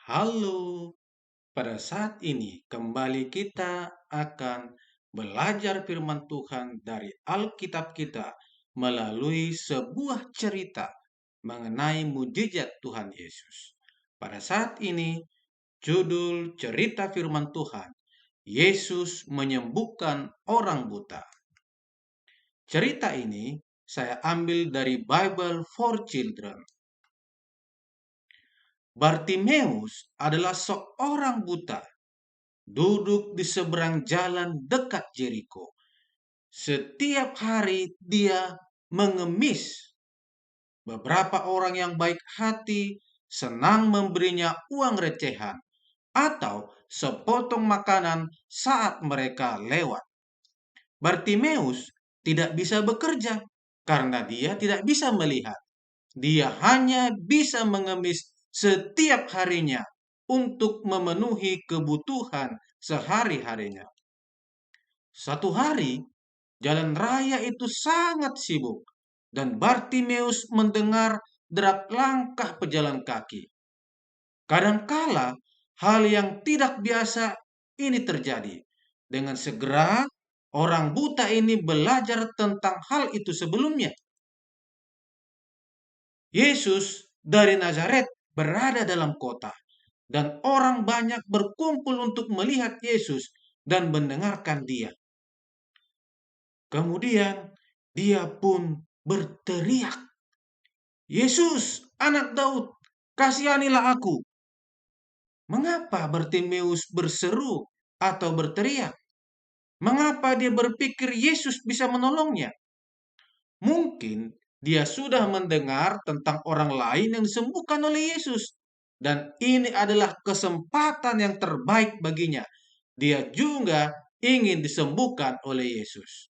Halo, pada saat ini kembali kita akan belajar firman Tuhan dari Alkitab kita melalui sebuah cerita mengenai mujizat Tuhan Yesus. Pada saat ini, judul cerita firman Tuhan, Yesus menyembuhkan orang buta. Cerita ini saya ambil dari Bible for Children. Bartimeus adalah seorang buta duduk di seberang jalan dekat Jericho. Setiap hari dia mengemis. Beberapa orang yang baik hati senang memberinya uang recehan atau sepotong makanan saat mereka lewat. Bartimeus tidak bisa bekerja karena dia tidak bisa melihat. Dia hanya bisa mengemis setiap harinya untuk memenuhi kebutuhan sehari-harinya. Satu hari, jalan raya itu sangat sibuk dan Bartimeus mendengar derap langkah pejalan kaki. Kadangkala hal yang tidak biasa ini terjadi. Dengan segera, orang buta ini belajar tentang hal itu sebelumnya. Yesus dari Nazaret berada dalam kota, dan orang banyak berkumpul untuk melihat Yesus dan mendengarkan Dia. Kemudian dia pun berteriak, "Yesus, anak Daud, kasihanilah aku." Mengapa Bartimeus berseru atau berteriak? Mengapa dia berpikir Yesus bisa menolongnya? Mungkin dia sudah mendengar tentang orang lain yang disembuhkan oleh Yesus. Dan ini adalah kesempatan yang terbaik baginya. Dia juga ingin disembuhkan oleh Yesus.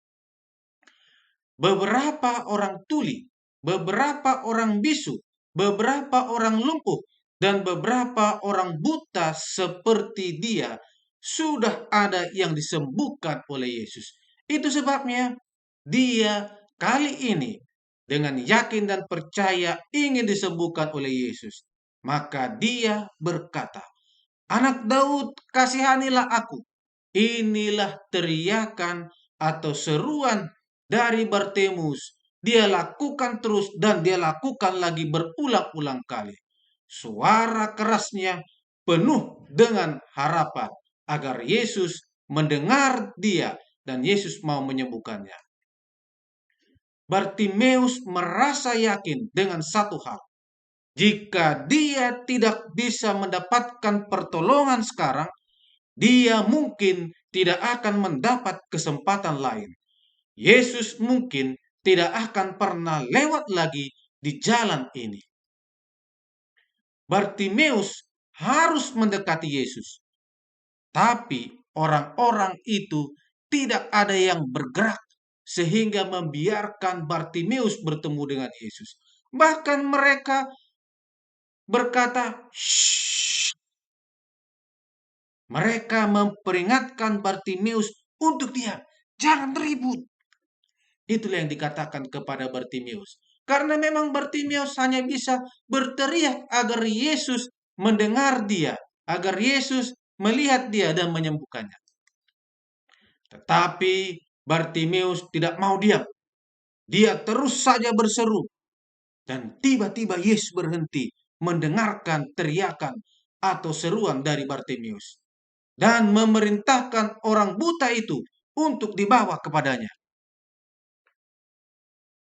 Beberapa orang tuli, beberapa orang bisu, beberapa orang lumpuh, dan beberapa orang buta seperti dia sudah ada yang disembuhkan oleh Yesus. Itu sebabnya dia kali ini dengan yakin dan percaya ingin disembuhkan oleh Yesus. Maka dia berkata, "Anak Daud, kasihanilah aku." Inilah teriakan atau seruan dari Bartimeus. Dia lakukan terus dan dia lakukan lagi berulang-ulang kali. Suara kerasnya penuh dengan harapan agar Yesus mendengar dia dan Yesus mau menyembuhkannya. Bartimeus merasa yakin dengan satu hal. Jika dia tidak bisa mendapatkan pertolongan sekarang, dia mungkin tidak akan mendapat kesempatan lain. Yesus mungkin tidak akan pernah lewat lagi di jalan ini. Bartimeus harus mendekati Yesus. Tapi orang-orang itu tidak ada yang bergerak sehingga membiarkan Bartimeus bertemu dengan Yesus. Bahkan mereka berkata, "Shh." Mereka memperingatkan Bartimeus untuk diam. Jangan ribut. Itulah yang dikatakan kepada Bartimeus. Karena memang Bartimeus hanya bisa berteriak agar Yesus mendengar dia. Agar Yesus melihat dia dan menyembuhkannya. Tetapi Bartimeus tidak mau diam. Dia terus saja berseru. Dan tiba-tiba Yesus berhenti mendengarkan teriakan atau seruan dari Bartimeus. Dan memerintahkan orang buta itu untuk dibawa kepadanya.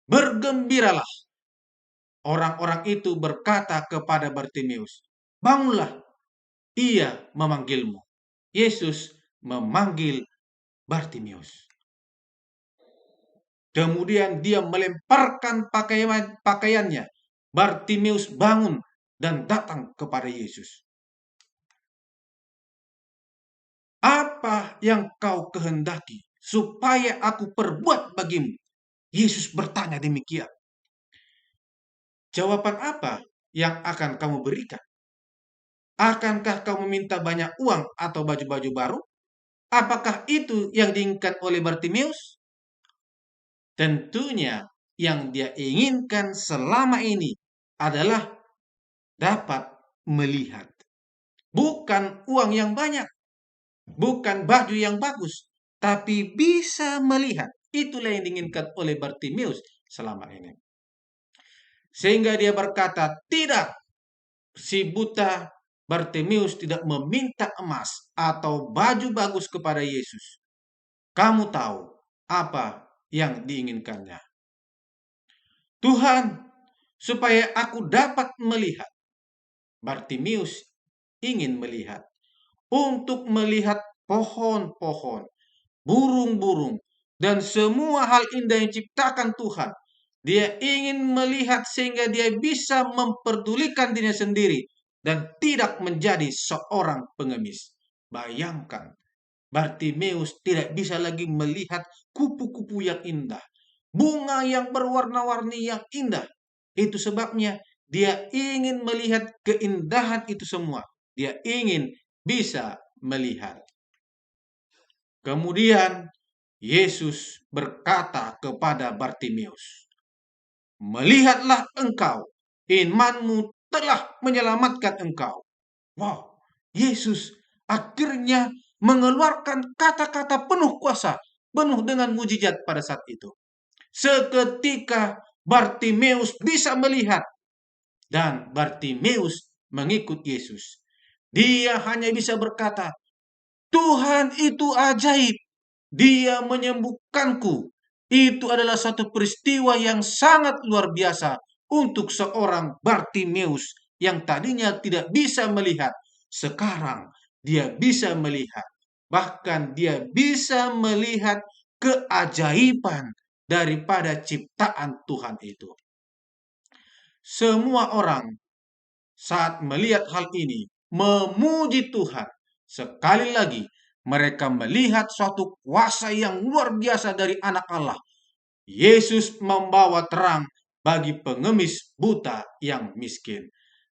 Bergembiralah. Orang-orang itu berkata kepada Bartimeus, "Bangunlah, ia memanggilmu." Yesus memanggil Bartimeus. Kemudian dia melemparkan pakaiannya. Bartimeus bangun dan datang kepada Yesus. "Apa yang kau kehendaki supaya aku perbuat bagimu?" Yesus bertanya demikian. Jawaban apa yang akan kamu berikan? Akankah kamu meminta banyak uang atau baju-baju baru? Apakah itu yang diinginkan oleh Bartimeus? Tentunya yang dia inginkan selama ini adalah dapat melihat. bukan uang yang banyak, bukan baju yang bagus, tapi bisa melihat. Itulah yang diinginkan oleh Bartimeus selama ini. Sehingga dia berkata, tidak, si buta Bartimeus tidak meminta emas atau baju bagus kepada Yesus. Kamu tahu apa yang diinginkannya. Tuhan, supaya aku dapat melihat. Bartimeus ingin melihat. Untuk melihat pohon-pohon, burung-burung, dan semua hal indah yang diciptakan Tuhan. Dia ingin melihat sehingga dia bisa memperdulikan dirinya sendiri dan tidak menjadi seorang pengemis. Bayangkan, Bartimeus tidak bisa lagi melihat kupu-kupu yang indah, bunga yang berwarna-warni yang indah. Itu sebabnya dia ingin melihat keindahan itu semua. Dia ingin bisa melihat. Kemudian Yesus berkata kepada Bartimeus, "Melihatlah engkau, imanmu telah menyelamatkan engkau." Wow, Yesus akhirnya mengeluarkan kata-kata penuh kuasa, penuh dengan mujizat pada saat itu. Seketika Bartimeus bisa melihat dan Bartimeus mengikut Yesus. Dia hanya bisa berkata, "Tuhan itu ajaib. Dia menyembuhkanku." Itu adalah satu peristiwa yang sangat luar biasa untuk seorang Bartimeus yang tadinya tidak bisa melihat. Sekarang dia bisa melihat. Bahkan dia bisa melihat keajaiban daripada ciptaan Tuhan itu. Semua orang saat melihat hal ini memuji Tuhan. Sekali lagi, mereka melihat suatu kuasa yang luar biasa dari anak Allah. Yesus membawa terang bagi pengemis buta yang miskin.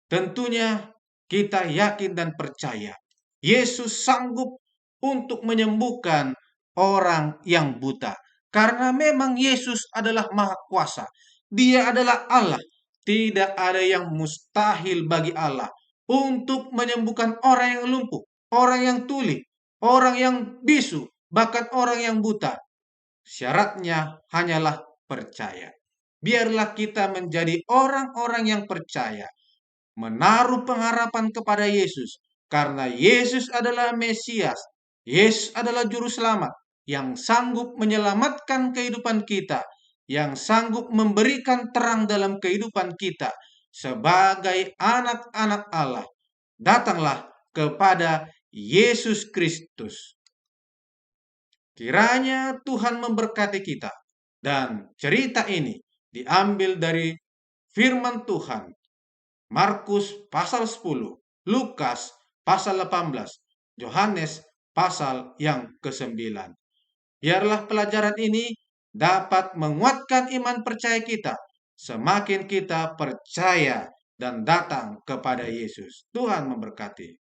Tentunya kita yakin dan percaya Yesus sanggup untuk menyembuhkan orang yang buta. Karena memang Yesus adalah Maha Kuasa. Dia adalah Allah. Tidak ada yang mustahil bagi Allah untuk menyembuhkan orang yang lumpuh, orang yang tuli, orang yang bisu, bahkan orang yang buta. Syaratnya hanyalah percaya. Biarlah kita menjadi orang-orang yang percaya, menaruh pengharapan kepada Yesus, karena Yesus adalah Mesias. Yesus adalah juru selamat yang sanggup menyelamatkan kehidupan kita, yang sanggup memberikan terang dalam kehidupan kita sebagai anak-anak Allah. Datanglah kepada Yesus Kristus. Kiranya Tuhan memberkati kita. Dan cerita ini diambil dari firman Tuhan. Markus pasal 10, Lukas pasal 18, Yohanes pasal yang ke-9. Biarlah pelajaran ini dapat menguatkan iman percaya kita. Semakin kita percaya dan datang kepada Yesus. Tuhan memberkati.